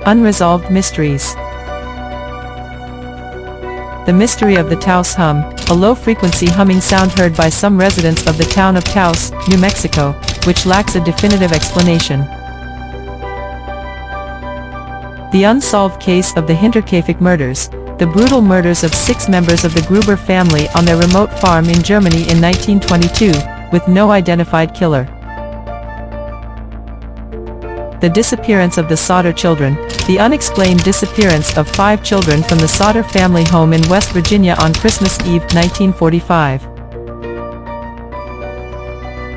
Unresolved Mysteries. The mystery of the Taos hum, a low-frequency humming sound heard by some residents of the town of Taos, New Mexico, which lacks a definitive explanation. The unsolved case of the Hinterkaifeck murders, the brutal murders of 6 members of the Gruber family on their remote farm in Germany in 1922, with no identified killer. The disappearance of the Sauter children, the unexplained disappearance of 5 children from the Sauter family home in West Virginia on Christmas Eve 1945.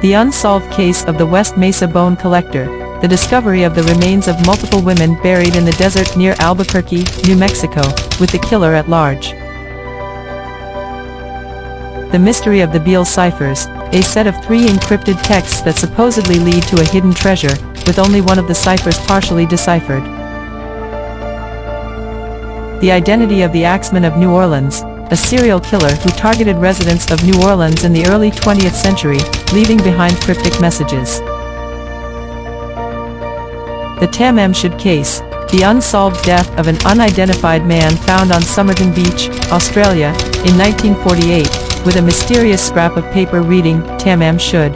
The unsolved case of the West Mesa bone collector, the discovery of the remains of multiple women buried in the desert near Albuquerque, New Mexico, with the killer at large. The mystery of the Beale ciphers, a set of 3 encrypted texts that supposedly lead to a hidden treasure, with only one of the ciphers partially deciphered. The identity of the Axeman of New Orleans, a serial killer who targeted residents of New Orleans in the early 20th century, leaving behind cryptic messages. The Tam Shud case, the unsolved death of an unidentified man found on Somerton Beach, Australia, in 1948, with a mysterious scrap of paper reading, Tam Shud.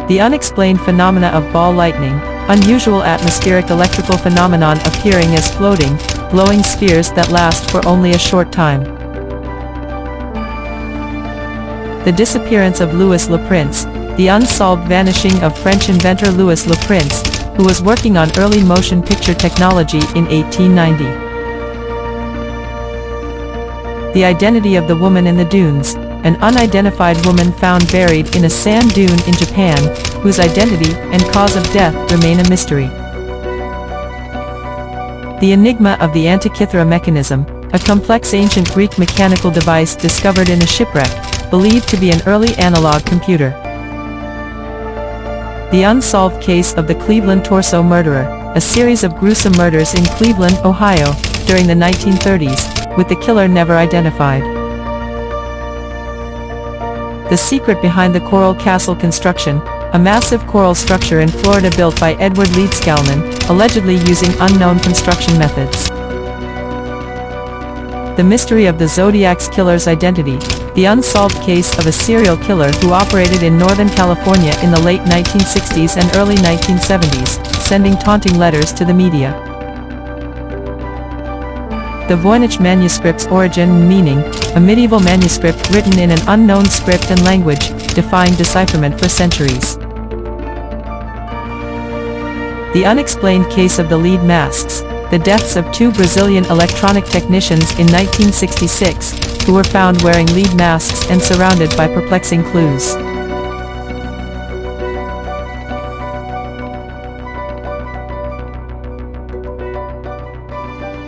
The unexplained phenomena of ball lightning, unusual atmospheric electrical phenomenon appearing as floating, glowing spheres that last for only a short time. The disappearance of Louis Le Prince, the unsolved vanishing of French inventor Louis Le Prince, who was working on early motion picture technology in 1890. The identity of the woman in the dunes, an unidentified woman found buried in a sand dune in Japan, whose identity and cause of death remain a mystery. The enigma of the Antikythera mechanism, a complex ancient Greek mechanical device discovered in a shipwreck, believed to be an early analog computer. The unsolved case of the Cleveland Torso murderer, a series of gruesome murders in Cleveland, Ohio, during the 1930s, with the killer never identified. The secret behind the Coral Castle construction, a massive coral structure in Florida built by Edward Leedskalnin, allegedly using unknown construction methods. The mystery of the Zodiac's killer's identity, the unsolved case of a serial killer who operated in Northern California in the late 1960s and early 1970s, sending taunting letters to the media. The Voynich manuscript's origin and meaning, a medieval manuscript written in an unknown script and language, defying decipherment for centuries. The unexplained case of the lead masks, the deaths of 2 Brazilian electronic technicians in 1966, who were found wearing lead masks and surrounded by perplexing clues.